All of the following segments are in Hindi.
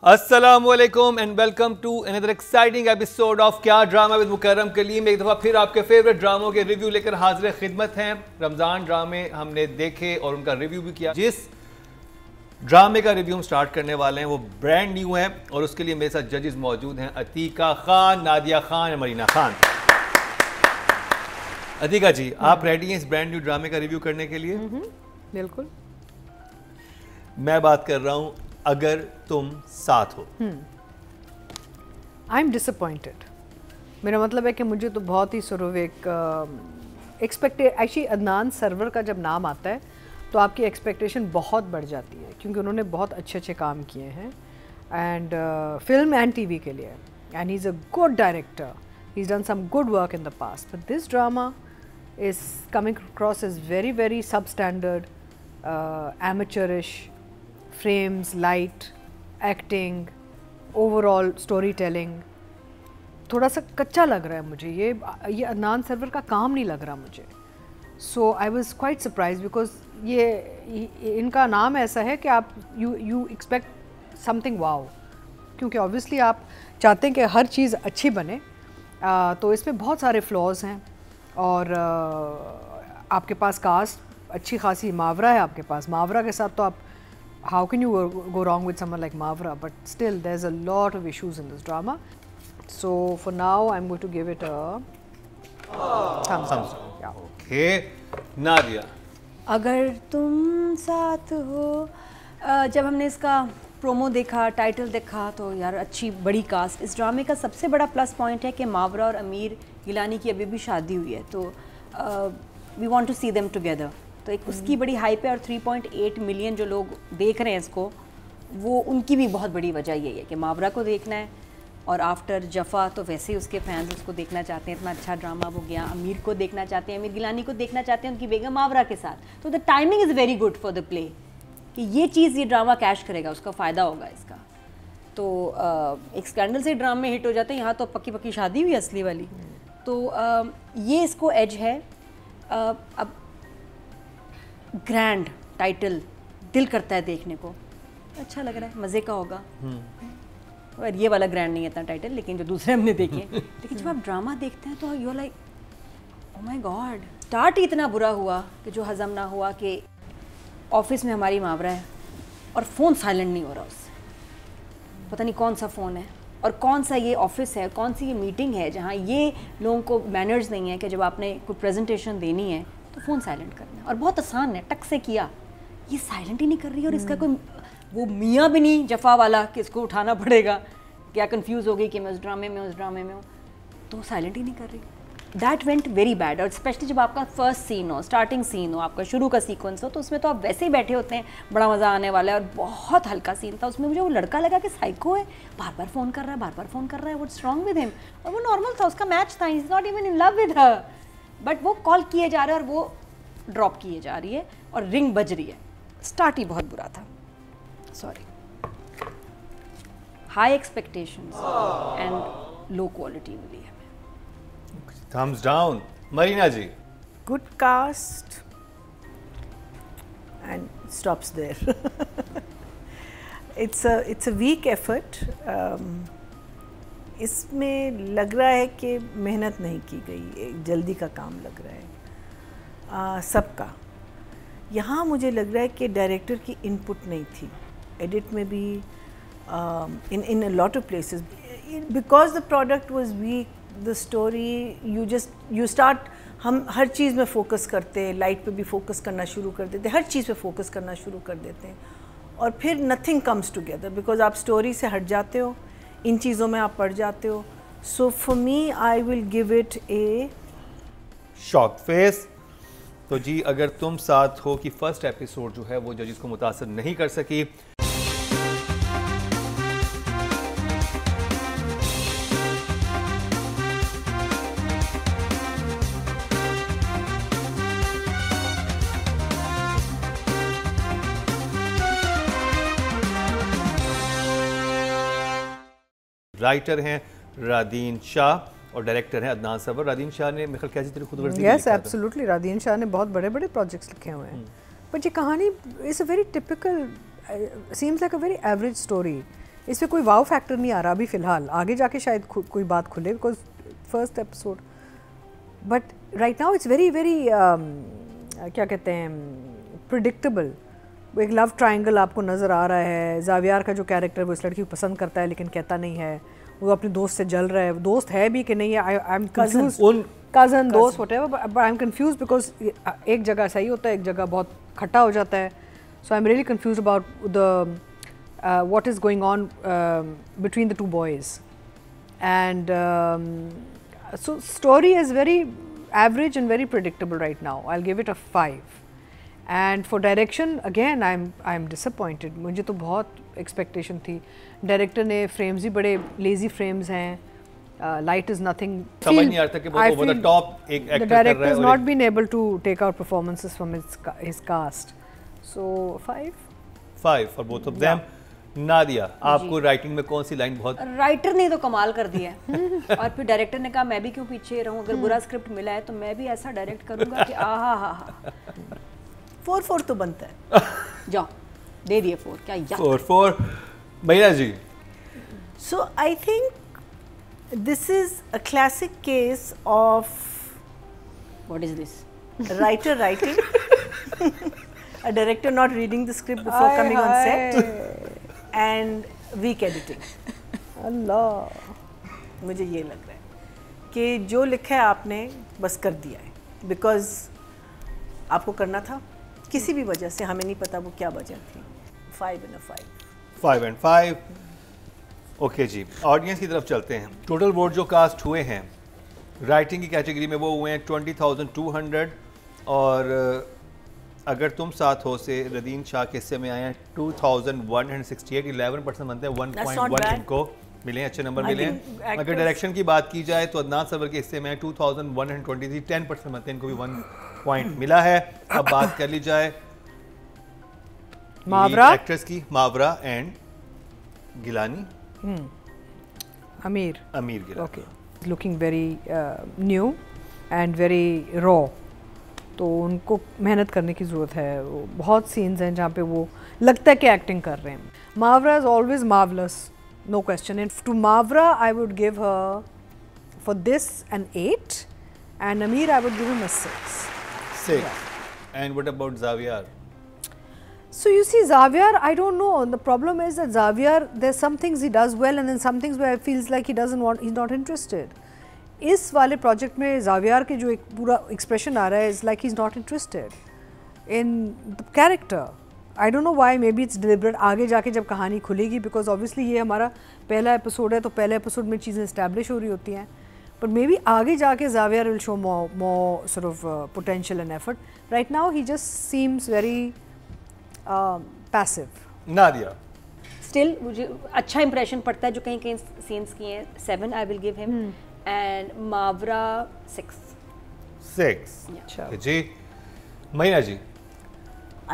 अस्सलामुअलैकुम and welcome to another exciting episode of क्या ड्रामा विद मुकर्रम कलीम। एक दफ़ा फिर आपके फेवरेट ड्रामों के रिव्यू लेकर हाजिर खिदमत हैं। रमज़ान ड्रामे हमने देखे और उनका रिव्यू भी किया। जिस ड्रामे का रिव्यू हम स्टार्ट करने वाले हैं वो ब्रांड न्यू है और उसके लिए मेरे साथ जजेस मौजूद हैं अतीका खान, नादिया खान और मरीना खान। अतीका जी, आप रेडी हैं इस ब्रांड न्यू ड्रामे का रिव्यू करने के लिए? बिल्कुल। मैं बात कर रहा हूँ अगर तुम साथ हो। I am disappointed. मेरा मतलब है कि मुझे तो बहुत ही सुरव एक एक्सपेक्टेड, एक्चुअली अदनान सरवर का जब नाम आता है तो आपकी एक्सपेक्टेशन बहुत बढ़ जाती है क्योंकि उन्होंने बहुत अच्छे अच्छे काम किए हैं एंड फिल्म एंड टीवी के लिए, and he is a good director, he is done some good work in the past, but this drama is coming across is very very substandard, amateurish, frames, light, acting, overall storytelling थोड़ा सा कच्चा लग रहा है मुझे। ये अदनान सरवर का काम नहीं लग रहा मुझे। So I was quite surprised because ये इनका नाम ऐसा है कि आप यू एक्सपेक्ट समथिंग वाओ, क्योंकि ऑब्वियसली आप चाहते हैं कि हर चीज़ अच्छी बने। तो इसमें बहुत सारे फ्लॉज हैं और आपके पास कास्ट अच्छी खासी मावरा है, आपके पास मावरा के साथ तो आप how can you go wrong with someone like Mavra, but still there's a lot of issues in this drama. So for now I'm going to give it a thumbs up. Yeah. Okay, Nadia. अगर तुम साथ हो, जब हमने इसका प्रोमो देखा, टाइटल देखा तो यार अच्छी बड़ी कास्ट। इस ड्रामे का सबसे बड़ा प्लस पॉइंट है कि मावरा और अमीर गिलानी की अभी भी शादी हुई है, तो we want to see them together. तो एक उसकी बड़ी हाइप है और 3.8 मिलियन जो लोग देख रहे हैं इसको, वो उनकी भी बहुत बड़ी वजह यही है कि मावरा को देखना है और आफ्टर जफ़ा तो वैसे ही उसके फैंस उसको देखना चाहते हैं। इतना अच्छा ड्रामा वो गया। अमीर को देखना चाहते हैं, अमीर गिलानी को देखना चाहते हैं उनकी बेगम मावरा के साथ। तो the timing is very good for the play कि ये चीज़ ये ड्रामा कैश करेगा, उसका फ़ायदा होगा इसका। तो एक स्कैंडल से ड्रामे हिट हो जाते हैं, यहाँ तो पक्की पक्की शादी हुई असली वाली। तो ये इसको एज है। अब ग्रैंड टाइटल दिल करता है देखने को, अच्छा लग रहा है, मज़े का होगा। और ये वाला ग्रैंड नहीं है इतना टाइटल, लेकिन जो दूसरे हमने देखे लेकिन जब आप ड्रामा देखते हैं तो you are like oh my God. Start ही इतना बुरा हुआ कि जो हज़म ना हुआ कि ऑफिस में हमारी मावरा है और फ़ोन साइलेंट नहीं हो रहा उससे। पता नहीं कौन सा फ़ोन है और कौन सा ये ऑफिस है, कौन सी ये मीटिंग है जहाँ ये लोगों को मैनर्स नहीं है कि जब आपने कोई प्रेजेंटेशन देनी है तो फ़ोन साइलेंट करना है। और बहुत आसान है, टक से किया, ये साइलेंट ही नहीं कर रही है। और इसका कोई वो मियाँ भी नहीं जफ़ा वाला कि इसको उठाना पड़ेगा, क्या कंफ्यूज हो गई कि मैं उस ड्रामे में हूँ, तो साइलेंट ही नहीं कर रही। That went very bad. और स्पेशली जब आपका फर्स्ट सीन हो, स्टार्टिंग सीन हो, आपका शुरू का सीक्वेंस हो, तो उसमें तो आप वैसे ही बैठे होते हैं, बड़ा मज़ा आने वाला है। और बहुत हल्का सीन था उसमें, मुझे वो लड़का लगा कि साइको है, बार बार फ़ोन कर रहा है, व्हाट्स रॉन्ग विद हिम। और वो नॉर्मल था, उसका मैच था, he is not even in love with her, but वो कॉल किए जा रहे हैं और वो ड्रॉप किए जा रही है और रिंग बज रही है। स्टार्ट ही बहुत बुरा था, sorry. High expectations and low quality मिली है। Thumbs down. Marina ji. Good cast and stops there. It's a weak effort. इसमें लग रहा है कि मेहनत नहीं की गई, जल्दी का काम लग रहा है सबका। यहाँ मुझे लग रहा है कि डायरेक्टर की इनपुट नहीं थी एडिट में भी, in a lot of places, because the product was weak, the story you start, हम हर चीज़ में फोकस करते हैं, लाइट पे भी फोकस करना शुरू कर देते हैं, हर चीज़ पे फोकस करना शुरू कर देते हैं और फिर नथिंग कम्स टुगेदर बिकॉज आप स्टोरी से हट जाते हो, इन चीज़ों में आप पड़ जाते हो। सो for me I will give it A shock face. तो जी, अगर तुम साथ हो कि फर्स्ट एपिसोड जो है वो जजेस को मुतासर नहीं कर सकी। राइटर हैं रादीन शाह और डायरेक्टर हैं अदनान सरवर। रादीन शाह ने मेरे ख्याल कैसी तेरी खुद गर्जी यस एब्सोल्युटली, रादीन शाह ने बहुत बड़े बड़े प्रोजेक्ट्स लिखे हुए हैं, बट ये कहानी is a very typical, seems like a very average story इसमें कोई वाव फैक्टर नहीं आ रहा अभी फ़िलहाल, आगे जाके शायद कोई बात खुले because first episode, but right now it's very very क्या कहते हैं प्रिडिक्टेबल। एक लव ट्रायंगल आपको नज़र आ रहा है, जावियार का जो कैरेक्टर वो इस लड़की को पसंद करता है लेकिन कहता नहीं है, वो अपने दोस्त से जल रहा है, दोस्त है भी कि नहीं है, आई एम कंफ्यूज, कज़न दोस्त whatever, but I am confuse because एक जगह सही होता है, एक जगह बहुत खट्टा हो जाता है, so I am really confused about the what is going on between the two boys, and so story is very average and very predictable right now. I'll give it a 5. And for direction again I'm disappointed. मुझे तो बहुत expectation थी, director ने frames ही बड़े lazy frames हैं, light is nothing, समझ नहीं आता कि वो over the top एक actor कर रहा है, the director has not been able to take out performances from his cast, so 5 for both of them. Nadia, आपको राइटिंग में कौन सी लाइन बहुत? राइटर ने तो कमाल कर दिया है और फिर डायरेक्टर ने कहा मैं भी क्यों पीछे रहूं, अगर बुरा स्क्रिप्ट मिला है तो मैं भी ऐसा डायरेक्ट करूंगा कि आहा हा हा। 4 तो बनता है। जाओ दे दिए 4, क्या यार 4 भैया जी। So I think this is a classic case of what is this, writer writing, a director not reading the script before coming on set, and weak editing. अल्लाह, मुझे ये लग रहा है कि जो लिखा है आपने बस कर दिया है, बिकॉज आपको करना था किसी भी वजह से, हमें नहीं पता वो क्या वजह थी। 5 and a 5 and 5। ओके जी, ऑडियंस की तरफ चलते हैं। टोटल वोट जो कास्ट हुए हैं राइटिंग की कैटेगरी में वो हुए हैं 20,200, और अगर तुम साथ हो से रदीन शाह के हिस्से में आए हैं 2,168, 11% बनते हैं, 1.1 इनको मिले, अच्छे नंबर मिले हैं। अगर डायरेक्शन की बात की जाए तो अदनान सरवर के हिस्से में 2,123, 10% बनते हैं, इनको भी 1 पॉइंट मिला है। अब बात कर ली जाए मावरा एक्ट्रेस की, मावरा and Gilani, Ameer Gilani. Okay, looking very new and very raw, तो उनको मेहनत करने की ज़रूरत है। वो बहुत सीन्स हैं जहाँ पे वो लगता है कि एक्टिंग कर रहे हैं। Mavra is always marvellous, no question, and to Mavra I would give her for this an 8, and Amir I would give him a 6. And what about Xavier? So you see, Xavier, I don't know. The problem is that Xavier, there's some things he does well, and then some things where it feels like he doesn't want, he's not interested. इस वाले प्रोजेक्ट में ज़ावियार के जो एक पूरा एक्सप्रेशन आ रहा है, is like he is not interested in the character. I don't know why, may be it's deliberate. आगे जाके जब कहानी खुलेगी, बिकॉज ऑब्वियसली ये हमारा पहला एपिसोड है, तो पहले एपिसोड में चीज़ें इस्टेब्लिश हो रही होती हैं, बट मे बी आगे जाके Zaviyar will show more sort of potential and effort. Right now he just seems very passive. Nadia, still मुझे अच्छा इंप्रेशन पड़ता है जो कहीं कहीं सीन्स किए हैं। 7 I will give him, and Mavra 6। अच्छा जी Maiya ji.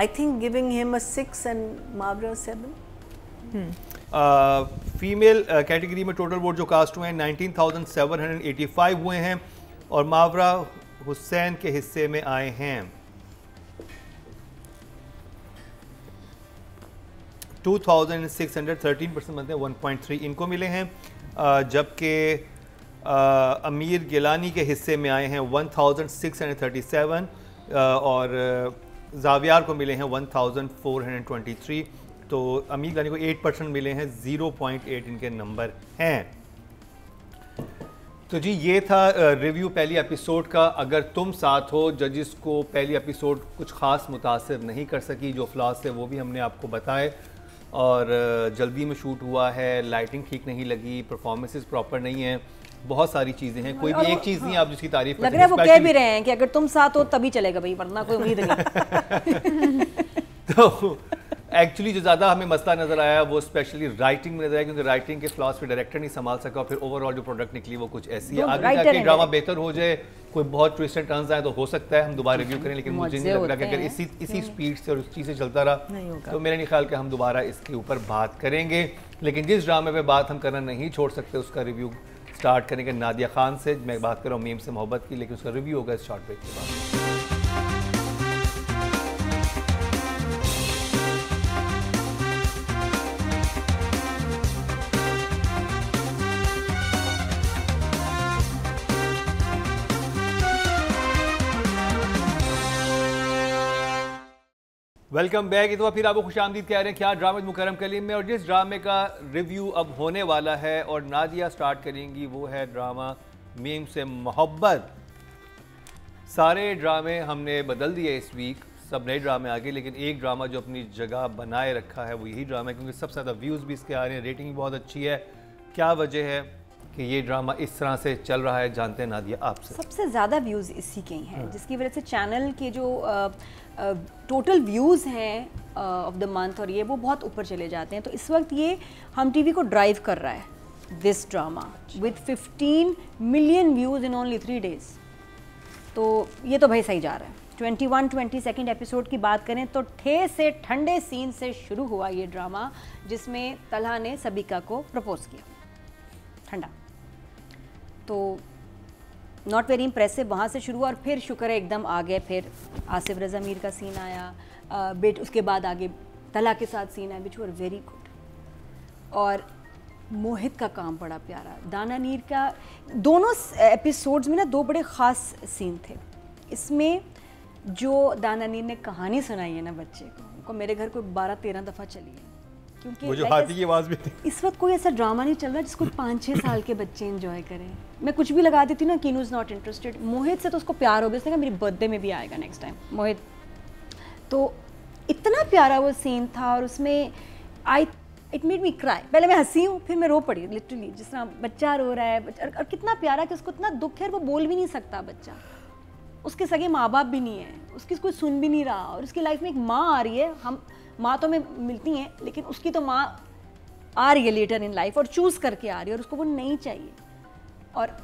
I think giving him a 6 and Mavra 7. Female category में टोटल वोट जो कास्ट हुए हैं 19,785 हुए हैं, और मावरा हुसैन के हिस्से में आए हैं 2,600, 13% बनते हैं, 1.3 इनको मिले हैं। जबकि अमीर गिलानी के हिस्से में आए हैं 1,637, और ज़ावियार को मिले हैं 1,423। तो अमीर गिलानी को 8% मिले हैं, 0.8 इनके नंबर हैं। तो जी ये था रिव्यू पहली एपिसोड का। अगर तुम साथ हो, जजिस को पहली एपिसोड कुछ ख़ास मुतासिर नहीं कर सकी, जो फ्लॉस है वो भी हमने आपको बताए, और जल्दी में शूट हुआ है, लाइटिंग ठीक नहीं लगी, परफॉर्मेंसेस प्रॉपर नहीं है, बहुत सारी चीज़ें हैं, कोई भी एक चीज़ नहीं आप जिसकी तारीफ लग रहा है वो कह भी रहे हैं कि अगर तुम साथ हो तभी चलेगा भाई, वरना कोई उम्मीद नहीं। तो एक्चुअली जो ज़्यादा हमें मसला नज़र आया वो स्पेशली राइटिंग में नजर आया, क्योंकि राइटिंग के फ्लॉस पे डायरेक्टर नहीं संभाल सका, और फिर ओवरऑल जो प्रोडक्ट निकली वो कुछ ऐसी है। आगे जाके ड्रामा बेहतर हो जाए, कोई बहुत ट्विस्ट एंड टर्न्स आए तो हो सकता है हम दोबारा रिव्यू करें, लेकिन मुझे नहीं लग रहा कि अगर इसी स्पीड से और उस चीज़ से चलता रहा तो मेरा नहीं ख्याल कि हम दोबारा इसके ऊपर बात करेंगे। लेकिन जिस ड्रामे पे बात हम करना नहीं छोड़ सकते, उसका रिव्यू स्टार्ट करेंगे नादिया खान से। मैं बात कर रहा हूँ मीम से मोहब्बत की, लेकिन उसका रिव्यू होगा इस शॉर्ट ब्रेक के बाद। Welcome back. तो फिर आपको खुशामदीद कह रहे हैं क्या ड्रामा मुकर्रम कलीम में, और जिस ड्रामे का रिव्यू अब होने वाला है और नादिया स्टार्ट करेंगी वो है ड्रामा मीम से मोहब्बत। सारे ड्रामे हमने बदल दिए इस वीक, सब नए ड्रामे आ गए, लेकिन एक ड्रामा जो अपनी जगह बनाए रखा है वो यही ड्रामा है, क्योंकि सबसे ज़्यादा व्यूज़ भी इसके आ रहे हैं, रेटिंग भी बहुत अच्छी है। क्या वजह है कि ये ड्रामा इस तरह से चल रहा है, जानते हैं नादिया आपसे। सबसे ज़्यादा व्यूज़ इसी के ही हैं, जिसकी वजह से चैनल के जो टोटल व्यूज़ हैं ऑफ द मंथ और ये वो बहुत ऊपर चले जाते हैं। तो इस वक्त ये हम टीवी को ड्राइव कर रहा है this drama with 15 million views in only 3 days. तो ये तो भाई सही जा रहा है। 22 एपिसोड की बात करें तो से ठंडे सीन से शुरू हुआ ये ड्रामा, जिसमें तलहा ने सबीका को प्रपोज किया ठंडा। तो नॉट वेरी इम्प्रेसिव वहाँ से शुरू हुआ और फिर शुक्र है एकदम आ गए। फिर आसिफ रज़ा मीर का सीन आया, उसके बाद आगे तलहा के साथ सीन आया विच वर वेरी गुड। और मोहित का काम बड़ा प्यारा, दाना नीर का, दोनों एपिसोड्स में ना दो बड़े ख़ास सीन थे। इसमें जो दाना नीर ने कहानी सुनाई है ना बच्चे को, उनको मेरे घर को 12-13 दफ़ा चली है, क्योंकि वो जो हाथी की आवाज़ भी थी। इस वक्त कोई ऐसा ड्रामा नहीं चल रहा जिसको 5-6 साल के बच्चे एंजॉय करें। मैं कुछ भी लगा देती हूँ ना, कीनू इज़ नॉट इंटरेस्टेड। मोहित से तो उसको प्यार हो गया, उसने कहा मेरी बर्थडे में भी आएगा नेक्स्ट टाइम मोहित। तो इतना प्यारा वो सीन था और उसमें इट मेड मी क्राई। पहले मैं हंसी हूँ, फिर मैं रो पड़ी लिटरली, जिस तरह बच्चा रो रहा है और कितना प्यारा कि उसको इतना दुख है, वो बोल भी नहीं सकता बच्चा, उसके सगे माँ बाप भी नहीं है, उसकी कोई सुन भी नहीं रहा, और उसकी लाइफ में एक माँ आ रही है। हम माँ तो हमें मिलती हैं, लेकिन उसकी तो माँ आ रही है लेटर इन लाइफ और चूज़ करके आ रही है, और उसको वो नहीं चाहिए। और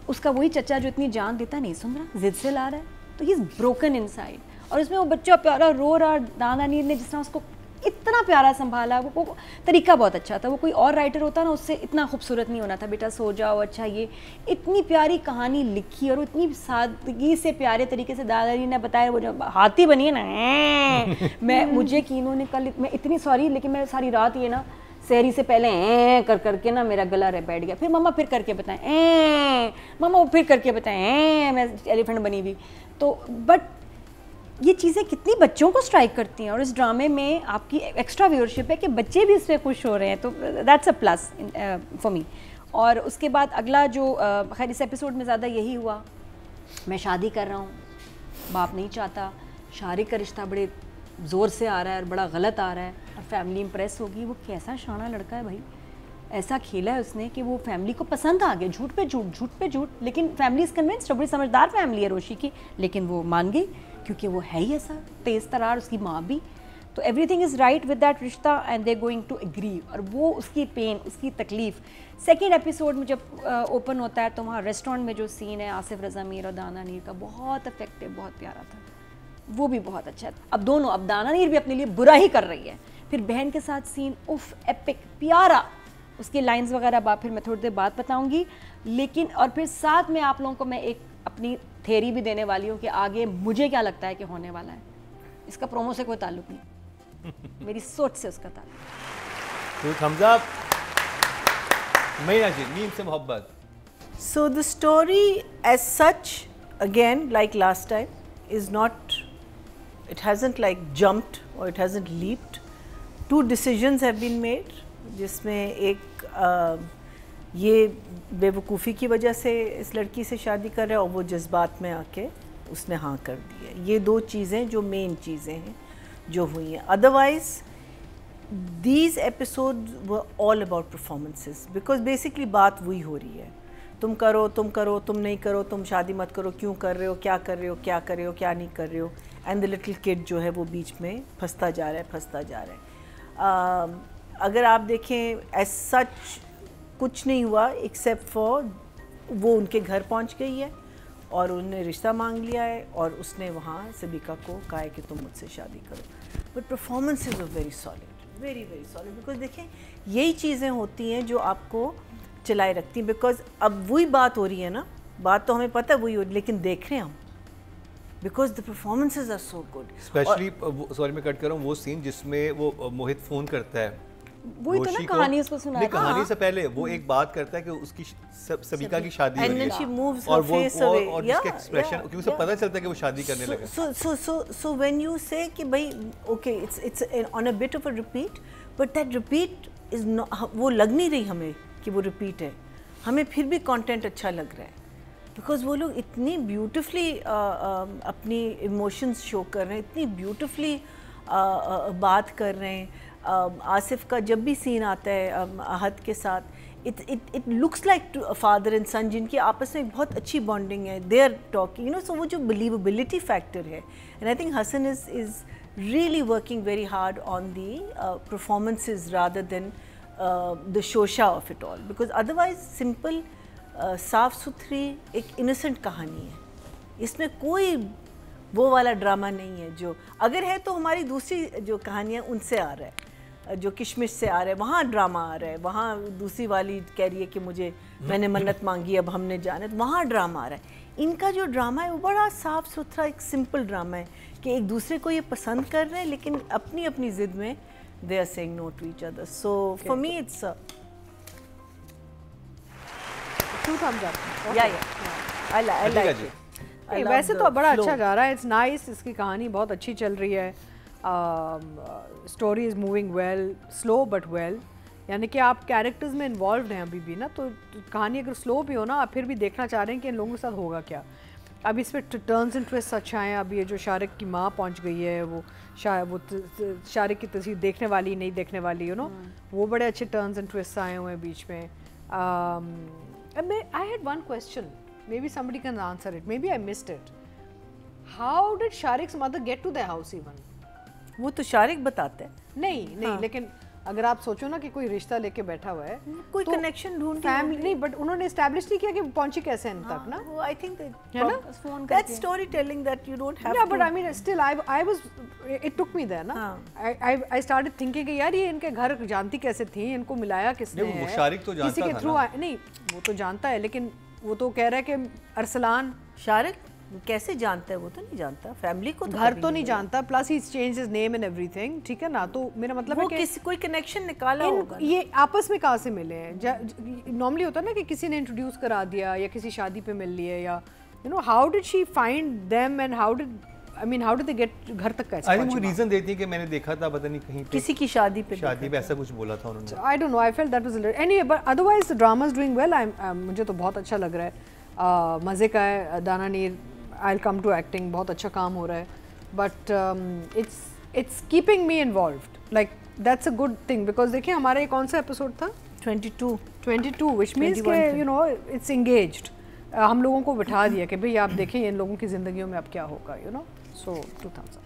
उसका वही चचा जो इतनी जान देता नहीं सुन रहा, जिद से ला रहा है, तो ही इज़ ब्रोकन इनसाइड। और उसमें वो बच्चा प्यारा रो रहा, दाना नीर ने जिस तरह उसको इतना प्यारा संभाला, वो तरीका बहुत अच्छा था। वो कोई और राइटर होता ना, उससे इतना खूबसूरत नहीं होना था, बेटा सो जाओ, अच्छा ये इतनी प्यारी कहानी लिखी और इतनी सादगी से प्यारे तरीके से दादाजी ने बताया। वो जो हाथी बनी है ना मुझे कीनू ने कल, मैं इतनी सॉरी, लेकिन मैं सारी रात ये ना सहरी से पहले कर करके ना मेरा गला बैठ गया। फिर मम्मा फिर करके बताएं, मम्मा फिर करके बताएं, मैं एलिफेंट बनी हुई। तो बट ये चीज़ें कितनी बच्चों को स्ट्राइक करती हैं, और इस ड्रामे में आपकी एक्स्ट्रा व्यूअरशिप है कि बच्चे भी इससे खुश हो रहे हैं, तो that's a plus for me. और उसके बाद अगला जो खैर इस एपिसोड में ज़्यादा यही हुआ, मैं शादी कर रहा हूँ, बाप नहीं चाहता, शारिक का रिश्ता बड़े ज़ोर से आ रहा है और बड़ा गलत आ रहा है, और फैमिली इम्प्रेस होगी। वो कैसा शाना लड़का है भाई, ऐसा खेला है उसने कि वो फैमिली को पसंद आ गया, झूठ पे झूठ, झूठ पे झूठ, लेकिन फैमिली इज़ कन्विंस्ड। बड़ी समझदार फैमिली है रोशी की, लेकिन वो मान गई क्योंकि वो है ही ऐसा तेज़ तरार, उसकी माँ भी। तो everything is right with that रिश्ता and they going to agree. और वो उसकी पेन, उसकी तकलीफ़, सेकेंड एपिसोड में जब ओपन होता है तो वहाँ रेस्टोरेंट में जो सीन है आसिफ रज़ा मीर और दाना नीर का, बहुत इफेक्टिव, बहुत प्यारा था, वो भी बहुत अच्छा है। अब दोनों, अब दाना नीर भी अपने लिए बुरा ही कर रही है, फिर बहन के साथ सीन उफ एपिक प्यारा, उसकी लाइंस वगैरह फिर मैं थोड़ी देर बाद बताऊँगी। लेकिन और फिर साथ में आप लोगों को मैं एक अपनी थेरी भी देने वाली हूँ कि आगे मुझे क्या लगता है कि होने वाला है। इसका प्रोमो से कोई ताल्लुक नहीं, मेरी सोच से उसका ताल्लुक। तो thumbs up। मैया जी, मीम से मोहब्बत। So the story as such, again like last time, is not, it hasn't like jumped or it hasn't leaped. 2 decisions have been made, जिसमें एक ये बेवकूफ़ी की वजह से इस लड़की से शादी कर रहा है और वो जज्बात में आके उसने हाँ कर दी है। ये 2 चीज़ें जो मेन चीज़ें हैं जो हुई हैं। Otherwise these episode were all about performances, because basically बात वही हो रही है, तुम करो, तुम करो, तुम नहीं करो, तुम शादी मत करो, क्यों कर रहे हो, क्या कर रहे हो, क्या कर रहे हो, क्या नहीं कर रहे हो। एंड द लिटिल किड जो है वो बीच में फंसता जा रहा है, फंसता जा रहा है। अगर आप देखें एज सच कुछ नहीं हुआ एक्सेप्ट फॉर वो उनके घर पहुंच गई है और उन्होंने रिश्ता मांग लिया है और उसने वहाँ सबीका को कहा है कि तुम मुझसे शादी करो। But performances were very solid, very very solid, because देखें यही चीज़ें होती हैं जो आपको चलाए रखती हैं। बिकॉज अब वही बात हो रही है ना, बात तो हमें पता है वही हो रही, लेकिन देख रहे हैं हम because the performances are so good. Specially sorry मैं कट कर रहा हूँ, वो सीन जिसमें वो मोहित फ़ोन करता है वही तो ना कहानी उसको सुना। कहानी से पहले वो एक बात करता है कि उसकी सबिका की शादी हो रही है और वो और उसके एक्सप्रेशन क्योंकि उसे पता चलता है कि वो शादी करने लगा। So when you say कि भाई okay it's on a bit of a repeat but that repeat is not, वो लग नहीं रही हमें कि वो repeat है, हमें फिर भी कंटेंट अच्छा लग रहा है बिकॉज वो लोग इतनी ब्यूटिफुली अपनी इमोशंस शो कर रहे हैं, इतनी ब्यूटिफुली बात कर रहे हैं। आसिफ का जब भी सीन आता है आहत के साथ, it looks like father and son जिनकी आपस में बहुत अच्छी बॉन्डिंग है, they are talking you know. So वो जो बिलीवेबिलिटी फैक्टर है, and I think Hassan is really working very hard on the performances rather than the शोशा of it all, because otherwise simple साफ सुथरी एक इनोसेंट कहानी है, इसमें कोई वो वाला ड्रामा नहीं है जो अगर है तो हमारी दूसरी जो कहानियाँ उनसे आ रहा है, जो किशमिश से आ रहा है वहाँ ड्रामा आ रहा है, वहाँ दूसरी वाली कह रही है कि मुझे मैंने मन्नत मांगी अब हमने जाना, तो वहाँ ड्रामा आ रहा है। इनका जो ड्रामा है वो बड़ा साफ सुथरा एक सिंपल ड्रामा है कि एक दूसरे को ये पसंद कर रहे हैं लेकिन अपनी अपनी ज़िद में they are saying no to each other. So for me it's वैसे तो बड़ा अच्छा जा रहा है, इट्स नाइस, इसकी कहानी बहुत अच्छी चल रही है, story is moving well, slow but well, यानी कि आप कैरेक्टर्स में इन्वॉल्व हैं अभी भी ना, तो कहानी अगर स्लो भी हो ना आप फिर भी देखना चाह रहे हैं कि इन लोगों के साथ होगा क्या। अब इस पर टर्न्स एंड ट्विस्ट अच्छा है। अब ये जो शारिक की माँ पहुंच गई है, वो शारिक की तस्वीर देखने वाली नहीं देखने वाली, यू नो, वो बड़े अच्छे टर्न्स एंड ट्विस्ट आए हुए हैं बीच में। I had one question. Maybe somebody can answer it. Maybe I missed it. How did Sharik's mother get to their house even? वो तो शारिक बताते हैं। नहीं, हाँ। लेकिन अगर आप सोचो ना कि कोई रिश्ता लेके बैठा हुआ है, कोई कनेक्शन ढूंढ फैमिली नहीं, बट उन्होंने एस्टैब्लिश नहीं किया कि पहुंची कैसे इन तक ना। वो आई थिंक है ना, that storytelling that you don't have to, but I mean still I was, it took me there ना, आई स्टार्टेड थिंकिंग कि यार ये इनके घर जानती कैसे थी, इनको मिलाया किसने है, वो शारिक तो जानता किसी के थ्रू नहीं, वो तो जानता है, लेकिन वो तो कह रहा है कि अरसलान शारिक कैसे जानता है, वो तो नहीं जानता, फैमिली को घर तो नहीं जानता, plus he change his name and everything, ठीक है ना, तो मेरा मतलब है कि किसी कोई कनेक्शन निकाला होगा। ये आपस में कहाँ से मिले हैं? नॉर्मली होता है ना कि किसी ने इंट्रोड्यूस करा दिया या किसी शादी पे मिल लिए, या you know, how did she find them and how did they get घर तक कैसे? आई थिंक वो रीजन देती है कि मैंने देखा था पता नहीं कहीं पे किसी की शादी पे ऐसा कुछ बोला था उन्होंने। I don't know, I felt that was anyway, but otherwise the drama is doing well. मुझे तो बहुत अच्छा लग रहा है, मज़े का है। दाना Neer, I will come to acting, बहुत अच्छा काम हो रहा है, but it's keeping me involved, like that's a good thing, because देखिए हमारा ये कौन सा एपिसोड था, 22, व्हिच मींस कि यू नो इट्स एंगेज्ड, हम लोगों को बिठा दिया कि भाई आप देखें इन लोगों की ज़िंदगियों में अब क्या होगा, you know. So 2 thumbs up।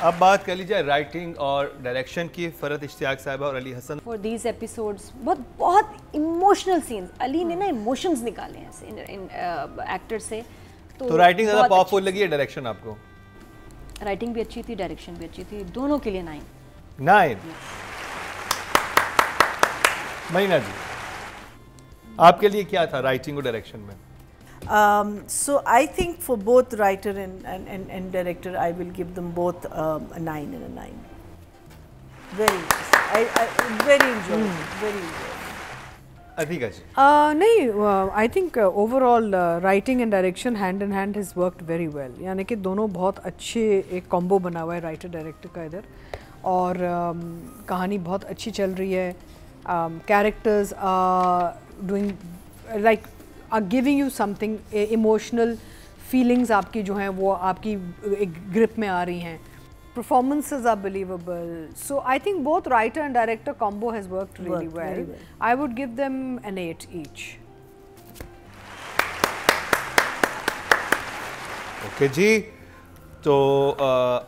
अब बात कर लीजिए राइटिंग और डायरेक्शन की। फरहत इश्तियाक साहिबा और Ali Hasan for these episodes बहुत इमोशनल सीन्स, अली ने ना इमोशंस निकाले हैं ऐसे इन एक्टर से, तो राइटिंग ज़्यादा पावरफुल लगी है डायरेक्शन आपको? राइटिंग भी अच्छी थी, डायरेक्शन भी अच्छी थी, दोनों के लिए 9। महीना जी, आपके लिए क्या था राइटिंग और डायरेक्शन में? So I think for both writer and director, I will give them both a 9 and a 9. Very nice. I very enjoyed it. Very enjoyed it. अधिका जी? नहीं, I think overall writing and direction hand in hand has worked very well. यानी कि दोनों बहुत अच्छे एक कॉम्बो बना हुआ है राइटर डायरेक्टर का इधर, और कहानी बहुत अच्छी चल रही है, characters doing like are giving you something, emotional feelings आपकी जो हैं वो आपकी एक grip में आ रही हैं, performances are believable, so I think both writer and director combo has worked really well. I would give them an 8 each. Okay जी, तो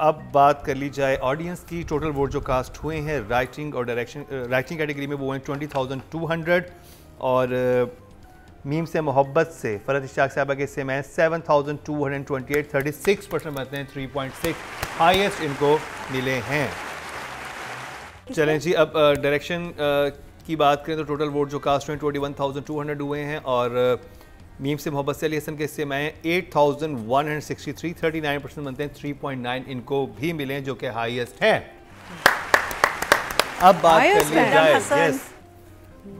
अब बात कर ली जाए ऑडियंस की। टोटल वोट जो कास्ट हुए हैं राइटिंग और डायरेक्शन, राइटिंग कैटेगरी में वो हैं 20,200, और मीम से मोहब्बत से फरहत इश्तियाक साहिबा के हिस्से में 7,228, 36% बनते हैं, 3.6 हाईएस्ट इनको मिले हैं। चलें जी, अब डायरेक्शन की बात करें तो टोटल वोट जो कास्ट हुए 21,200 हुए हैं, और मीम से मोहब्बत से अली हसन के हिस्से में 8,163, 39% बनते हैं, 3.9 इनको भी मिले हैं जो कि हाईएस्ट है। अब बात कर ली stand. जाए हसन। यस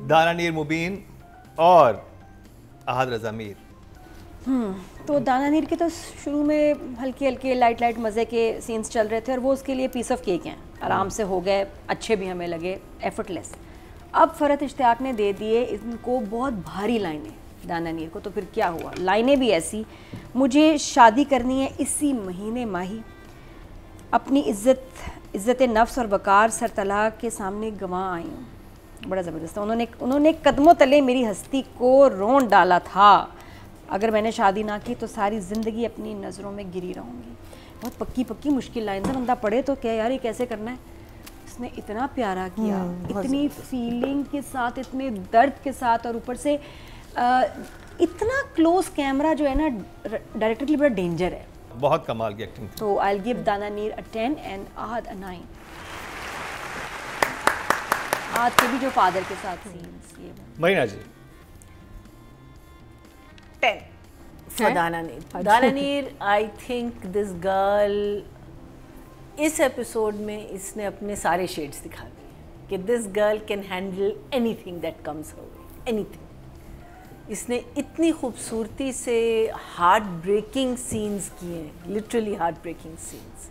दाना नीर मुबीन और अहद रज़ा मीर। तो दाना नीर के तो शुरू में हल्के हल्के लाइट लाइट मज़े के सीन्स चल रहे थे और वो उसके लिए पीस ऑफ केक हैं, आराम से हो गए, अच्छे भी हमें लगे, एफर्टलेस। अब फ़रहत इश्तियाक ने दे दिए इनको बहुत भारी लाइनें दाना नीर को, तो फिर क्या हुआ, लाइनें भी ऐसी, मुझे शादी करनी है इसी महीने माही, अपनी इज़्ज़त नफ्स और वक़ार सरतला के सामने गंवा आई हूँ। बड़ा ज़बरदस्त। उन्होंने कदमों तले मेरी हस्ती को रोन डाला था, अगर मैंने शादी ना की तो सारी ज़िंदगी अपनी नज़रों में गिरी रहूँगी। बहुत पक्की पक्की मुश्किल लाइन से बंदा पढ़े तो क्या यार ये कैसे करना है। इसने इतना प्यारा किया, इतनी फीलिंग के साथ, इतने दर्द के साथ, और ऊपर से इतना क्लोज कैमरा जो है ना डायरेक्टर के लिए बड़ा डेंजर है। बहुत कमाल की एक्टिंग थी। तो आई विल गिव दाना नीर अ 10 एंड अहद अ 9। आज के भी जो फादर के साथ सीन्स ये मरीना जी 10 for Dana Neer. Dana Neer, I think this girl इस एपिसोड में इसने अपने सारे शेड्स दिखा दिए कि this girl can handle anything that comes her way, anything. इसने इतनी खूबसूरती से हार्ट ब्रेकिंग सीन्स किए हैं, literally heartbreaking scenes.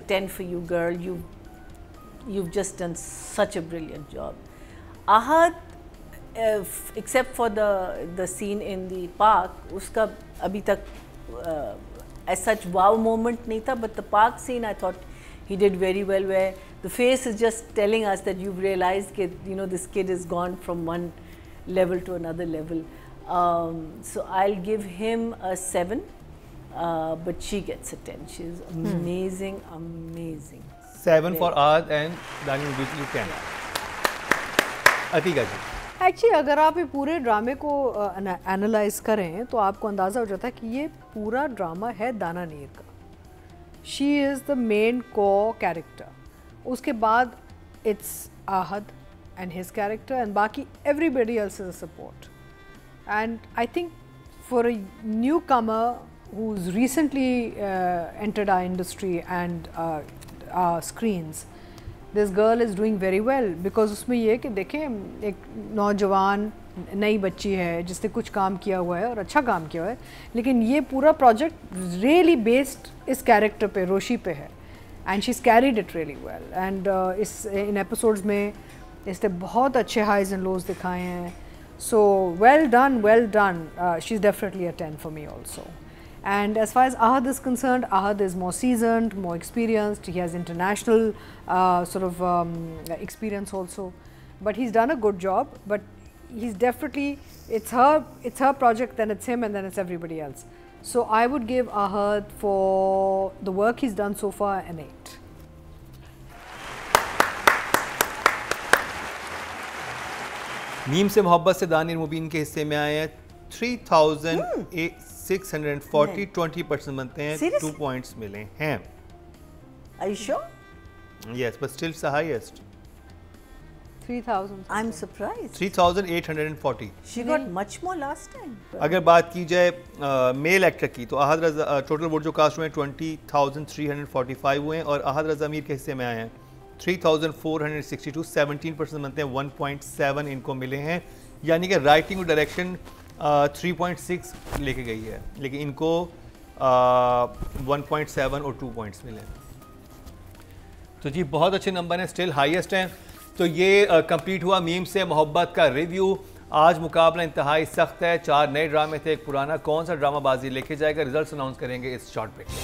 10 for you girl, you've just done such a brilliant job. Ahad, except for the scene in the park, उसका अभी तक as such wow moment नहीं था, but the park scene I thought he did very well, where the face is just telling us that you've realized that, you know, this kid has gone from one level to another level. So I'll give him a 7, but she gets a 10. She's amazing, amazing. 7 for Ahad and Dani Mubiin 10. Atika ji actually अगर आप ये पूरे ड्रामे को एनालाइज करें तो आपको अंदाज़ा हो जाता है कि ये पूरा ड्रामा है दाना नीर का। शी इज़ द मेन को कैरेक्टर, उसके बाद it's Ahad and his character and बाकी everybody else is a support. And I think for a newcomer who is recently entered our industry and screens, this girl is doing very well, because उसमें ये कि देखें एक नौजवान नई बच्ची है जिसने कुछ काम किया हुआ है और अच्छा काम किया हुआ है, लेकिन ये पूरा प्रोजेक्ट रियली बेस्ड इस कैरेक्टर पे, रोशी पे है, and she is carried it really well. And इस इन एपिसोड्स में इसने बहुत अच्छे हाइज एंड लोज दिखाए हैं, so well done, she is definitely a 10 for me also. And as far as Ahad is concerned, Ahad is more seasoned, more experienced. He has international experience also, but he's done a good job. But he's definitely, it's her project, then it's him, and then it's everybody else. So I would give Ahad, for the work he's done so far, an 8. Meme से मोहब्बत से दानिर मुबीन के हिस्से में आए हैं 3640, 20% बनते हैं, 2 पॉइंट्स मिले हैं। Are you sure? Yes, but still it's the highest. 3,000. I'm surprised. 3840. She got much more last time. अगर बात की जाए मेल एक्टर की तो अहद रज़ा टोटल वोट जो कास्ट हुए हैं 20,345 हुए हैं और अहद रज़ा मीर के हिस्से में आए हैं 3,462, 17% बनते हैं, 1.7 इनको मिले हैं, यानी कि राइटिंग और डायरेक्शन 3.6 लेके गई है, लेकिन इनको 1.7 और 2 पॉइंट्स मिले हैं। तो जी बहुत अच्छे नंबर हैं, स्टिल हाईएस्ट हैं। तो ये कंप्लीट हुआ मीम से मोहब्बत का रिव्यू। आज मुकाबला इंतहाई सख्त है, 4 नए ड्रामे थे, एक पुराना, कौन सा ड्रामा बाजी लेके जाएगा, रिजल्ट्स अनाउंस करेंगे इस शॉर्ट ब्रेक में।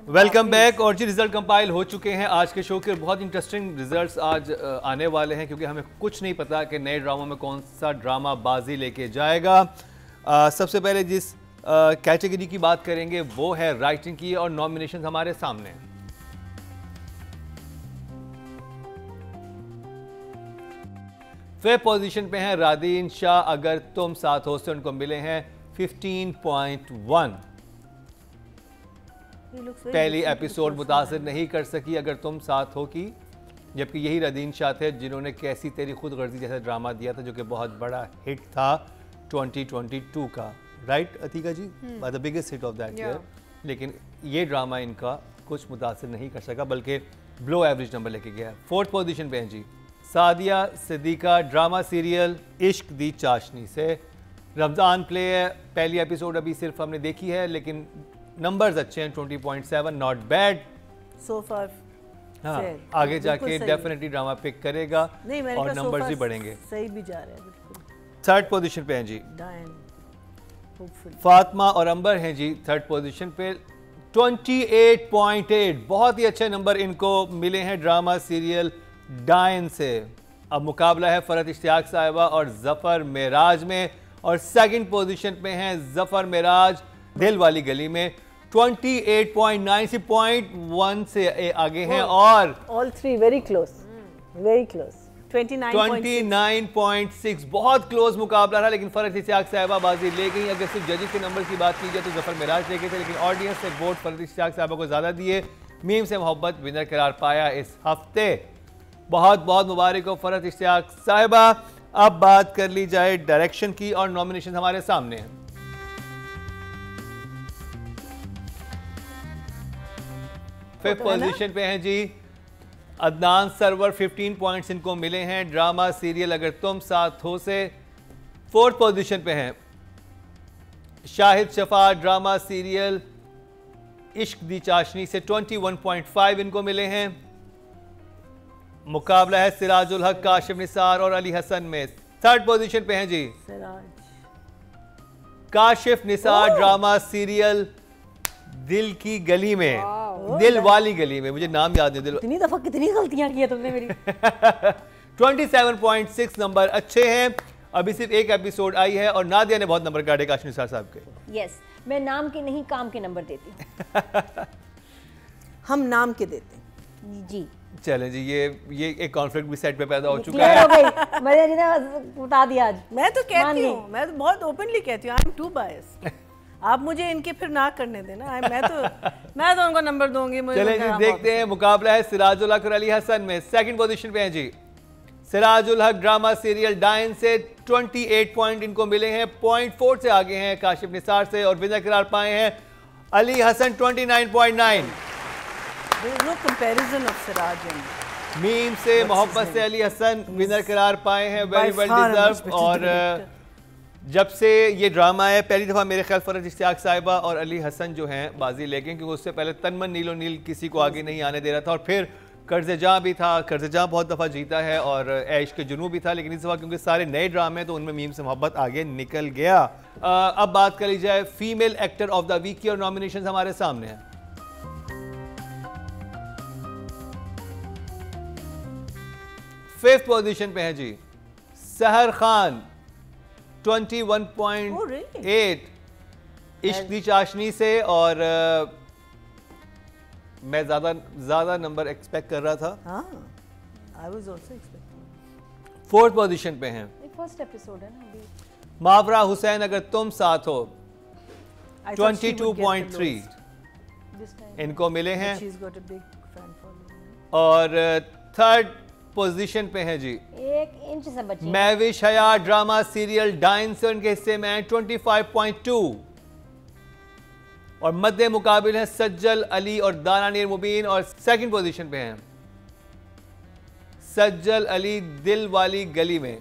Welcome back. और जी रिजल्ट कंपाइल हो चुके हैं आज के शो के, बहुत इंटरेस्टिंग रिजल्ट्स आज आने वाले हैं क्योंकि हमें कुछ नहीं पता कि नए ड्रामा में कौन सा ड्रामा बाजी लेके जाएगा। सबसे पहले जिस कैटेगरी की बात करेंगे वो है राइटिंग की, और नॉमिनेशन हमारे सामने हैं। फिफ्थ पोजीशन पे हैं रादीन शाह, अगर तुम साथ हो से उनको मिले हैं 15.1। पहली एपिसोड मुतासिर नहीं कर सकी अगर तुम साथ हो की, जबकि यही रदीन शाह थे जिन्होंने कैसी तेरी खुद गर्जी जैसा ड्रामा दिया था जो कि बहुत बड़ा हिट था 2022 का, right Atika ji, the biggest hit of that year. लेकिन ये ड्रामा इनका कुछ मुतासिर नहीं कर सका बल्कि ब्लो एवरेज नंबर लेके गया। 4th पोजीशन पे हैं जी सादिया सिद्दीका, ड्रामा सीरियल इश्क दी चाशनी से। रमज़ान प्ले है, पहली एपिसोड अभी सिर्फ हमने देखी है लेकिन नंबर्स अच्छे हैं, 20.7, नॉट बैड सो फार। हाँ, आगे जाके डेफिनेटली ड्रामा पिक करेगा और नंबर्स भी बढ़ेंगे। सही भी जा रहा है बिल्कुल। 3rd पोजीशन पे हैं जी डायन, होपफुली फातिमा और अंबर हैं जी 3rd पोजीशन पे, 28.8, बहुत ही अच्छे नंबर इनको मिले हैं ड्रामा सीरियल डायन से। अब मुकाबला है फरहत इश्तियाक साहिबा और जफर मेराज में, और 2nd पोजीशन पे हैं जफर मेराज दिल वाली गली में 28.9.1 से आगे हैं, और all three very close, very close. 29.6 बहुत क्लोज मुकाबला रहा, लेकिन फरहत इश्तियाक साहिबा बाजी ले गई। अगर सिर्फ जजेस के नंबर की बात की जाए तो जफर मेराज ले गए थे, लेकिन ऑडियंस ने वोट फरहत इश्तियाक साहिबा को ज़्यादा दिए। मीम से मोहब्बत विनर करार पाया इस हफ्ते। बहुत बहुत मुबारक हो फरहत इश्तियाक साहिबा। अब बात कर ली जाए डायरेक्शन की, और नॉमिनेशन हमारे सामने हैं। फिफ्थ पोजीशन पे हैं जी अदनान सरवर, 15 पॉइंट्स इनको मिले हैं ड्रामा सीरियल अगर तुम साथ हो से। 4th पोजीशन पे हैं शाहिद शफा, ड्रामा सीरियल इश्क दी चाशनी से 21.5 इनको मिले हैं। मुकाबला है सिराजुल हक, काशिफ निसार और अली हसन में। 3rd पोजीशन पे हैं जी काशिफ निसार, ड्रामा सीरियल दिल की गली में, दिल वाली गली में, मुझे नाम याद नहीं। इतनी दफा कितनी गलतियां की है तुमने मेरी। 27.6 नंबर अच्छे हैं। अभी सिर्फ एक एपिसोड आई है और नादिया ने बहुत नंबर काटे काशिफ निसार साहब के। यस, मैं नाम के नहीं काम के नंबर देती हूँ। हम नाम के देते हैं जी। चलें जी, ये एक कॉन्फ्लिक्ट भी सेट पे पैदा हो चुका क्लियर है। हो गई, मैंने बता दिया आज। मैं तो कहती हूँ, मैं तो बहुत ओपनली कहती हूँ, आई एम टू बायस्ड। आप मुझे इनके फिर ना करने देना, मैं तो उनको नंबर दूंगी। चलें जी, देखते हैं मुकाबला है सिराजुल हक और अली हसन में। 2nd पोजीशन पे हैं जी सिराजुल हक, ड्रामा सीरियल डायन से 28 पॉइंट इनको मिले हैं, 0.4 से आगे हैं काशिफ निसार से, और विनर करार पाए हैं Ali Hasan 29.9। No comparison of Siraj and Meem से मोहब्बत से अली हसन विनर करार पाए हैं, वेरी वेल डिजर्व। और जब से ये ड्रामा है पहली दफ़ा मेरे ख्याल फरहत इश्तियाक साहिबा और अली हसन जो हैं बाजी लेके, क्योंकि उससे पहले तनमन नीलो नील किसी को आगे नहीं आने दे रहा था, और फिर कर्ज़े जहाँ भी था, कर्ज़े जहाँ बहुत दफ़ा जीता है, और ऐश के जुनू भी था, लेकिन इस दफ़ा क्योंकि सारे नए ड्रामे तो उनमें मीम से मोहब्बत आगे निकल गया। अब बात कर ली जाए female actor of the week की, और नॉमिनेशन हमारे सामने हैं। फिफ्थ पोजीशन पे है जी सहर खान, 21.8 इश्क दी चाशनी से, और मैं ज्यादा नंबर एक्सपेक्ट कर रहा था। I was also expecting. 4th position पे हैं फर्स्ट एपिसोड है ना अभी। मावरा हुसैन अगर तुम साथ हो, 22.3 इनको मिले हैं। और 3rd पोजीशन पे हैं जी 1 इंच से बचे महविश हया, ड्रामा सीरियल डाइन से उनके हिस्से में हैं 25.2, और मध्य मुकाबिल हैं सज्जल अली और दाना नीर मुबीन, और 2nd पोजीशन पे हैं सज्जल अली दिल वाली गली में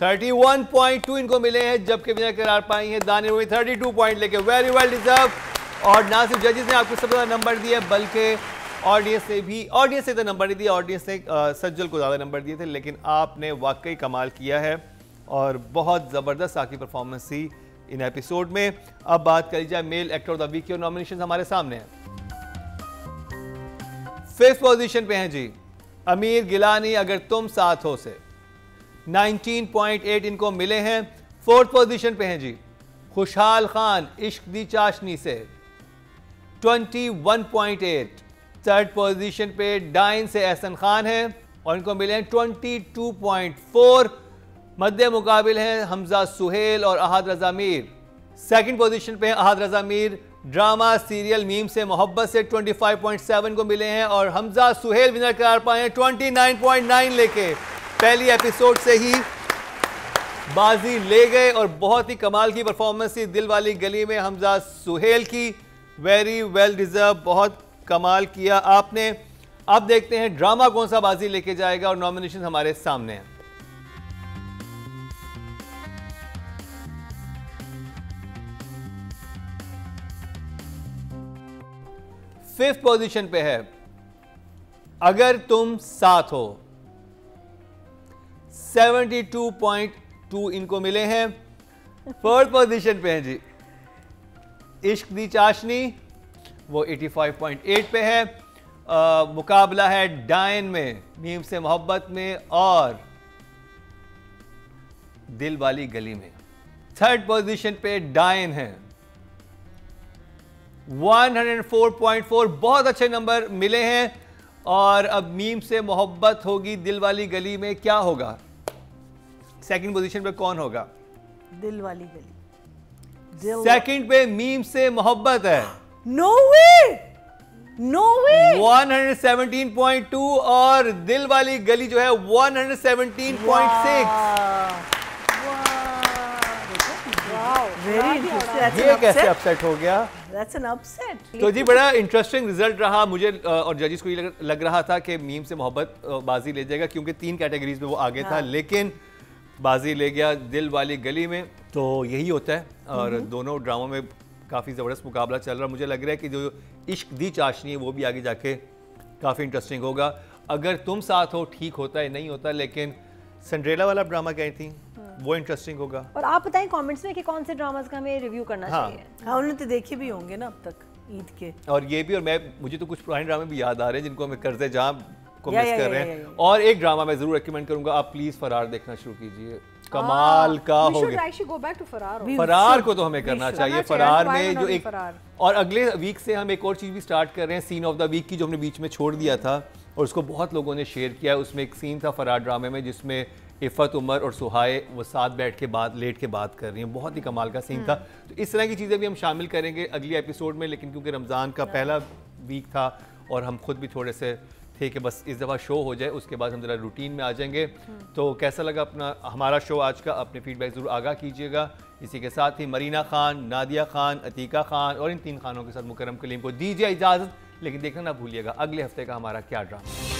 31.2 इनको मिले हैं, जबकि विनर करार पाई हैं दाना नीर मुबीन 32 पॉइंट लेके, वेरी वेल डिजर्व। और ना सिर्फ जजेस ने आपको सबसे ज़्यादा नंबर दिए बल्कि ऑडियंस से तो नंबर नहीं दिया, ऑडियंस ने सज्जल को ज़्यादा नंबर दिए थे, लेकिन आपने वाकई कमाल किया है और बहुत ज़बरदस्त आपकी परफॉर्मेंस थी इन एपिसोड में। अब बात करी जाए male actor of the week की, और नॉमिनेशन हमारे सामने हैं। 5th पोजीशन पे हैं जी अमीर गिलानी अगर तुम साथ हो से, 19.8 इनको मिले हैं। 4th पोजीशन पे हैं जी खुशहाल खान, इश्क दी चाशनी से 21.8। 3rd पोजीशन पे डाइन से एहसन खान है और इनको मिले हैं 22.4। मध्य मुकाबिल हैं हमजा सुहेल और अहद रजा मीर। 2nd पोजीशन पे हैं अहद रजा मीर, ड्रामा सीरियल मीम से मोहब्बत से 25.7 को मिले हैं और हमजा सुहेल विनर करार पाए 29.9 लेके पहली एपिसोड से ही बाजी ले गए और बहुत ही कमाल की परफॉर्मेंस थी दिल वाली गली में हमजा सुहेल की। वेरी वेल डिजर्व, बहुत कमाल किया आपने। अब देखते हैं ड्रामा कौन सा बाजी लेके जाएगा और नॉमिनेशन हमारे सामने हैं। फिफ्थ पोजीशन पे है अगर तुम साथ हो, 72.2 इनको मिले हैं। फोर्थ पोजीशन पे है जी इश्क दी चाशनी, वो 85.8 पे है। मुकाबला है डायन में, मीम से मोहब्बत में और दिल वाली गली में। थर्ड पोजीशन पे डायन है, 104.4, बहुत अच्छे नंबर मिले हैं। और अब मीम से मोहब्बत होगी दिल वाली गली में, क्या होगा? सेकंड पोजीशन पे कौन होगा? दिल वाली गली। सेकंड पे मीम से मोहब्बत है। नो वे, नो वे। 117.2 और दिल वाली गली जो है 117.6। Very interesting. ये कैसे अपसेट हो गया? That's an upset. तो जी बड़ा इंटरेस्टिंग रिजल्ट रहा मुझे और जजेस को ये लग रहा था कि मीम से मोहब्बत बाजी ले जाएगा क्योंकि 3 कैटेगरीज में वो आगे था, लेकिन बाजी ले गया दिल वाली गली में। तो यही होता है और दोनों ड्रामों में काफ़ी ज़बरदस्त मुकाबला चल रहा है। मुझे लग रहा है कि जो इश्क दी चाशनी है वो भी आगे जाके काफ़ी इंटरेस्टिंग होगा। अगर तुम साथ हो ठीक होता है, नहीं होता, लेकिन सिंड्रेला वाला ड्रामा कही थी वो इंटरेस्टिंग होगा। और आप बताएं कमेंट्स में कि कौन से ड्रामास का हमें रिव्यू करना चाहिए। हाँ, उन्होंने तो देखे भी होंगे ना अब तक ईद के। और ये भी, और मुझे तो कुछ पुराने ड्रामे भी याद आ रहे हैं जिनको हमें कर्ज़े जाम को या, मिस या, कर या, रहे या, हैं। या, या। और एक ड्रामा मैं जरूर रेकमेंड करूंगा, आप प्लीज फरार देखना शुरू कीजिए, कमाल का हो गया। फरार को तो हमें करना चाहिए। फरार में जो एक, और अगले वीक से हम एक और चीज़ भी स्टार्ट कर रहे हैं, सीन ऑफ द वीक की, जो हमने बीच में छोड़ दिया था और उसको बहुत लोगों ने शेयर किया। उसमें एक सीन था फरार ड्रामे में जिसमें इफ़त उमर और सुहाए वो साथ बैठ के लेट के बात कर रही हैं। बहुत ही कमाल का सीन था। तो इस तरह की चीज़ें भी हम शामिल करेंगे अगली एपिसोड में, लेकिन क्योंकि रमज़ान का पहला वीक था और हम खुद भी थोड़े से थे कि बस इस दफ़ा शो हो जाए, उसके बाद हम ज़रा रूटीन में आ जाएंगे। तो कैसा लगा हमारा शो आज का? अपने फीडबैक ज़रूर आगाह कीजिएगा। इसी के साथ ही मरीना खान, नादिया खान, अतीका खान और इन 3 खानों के साथ मुकर्रम कलीम को दीजिए इजाज़त, लेकिन देखना ना भूलिएगा अगले हफ्ते का हमारा क्या ड्रामा।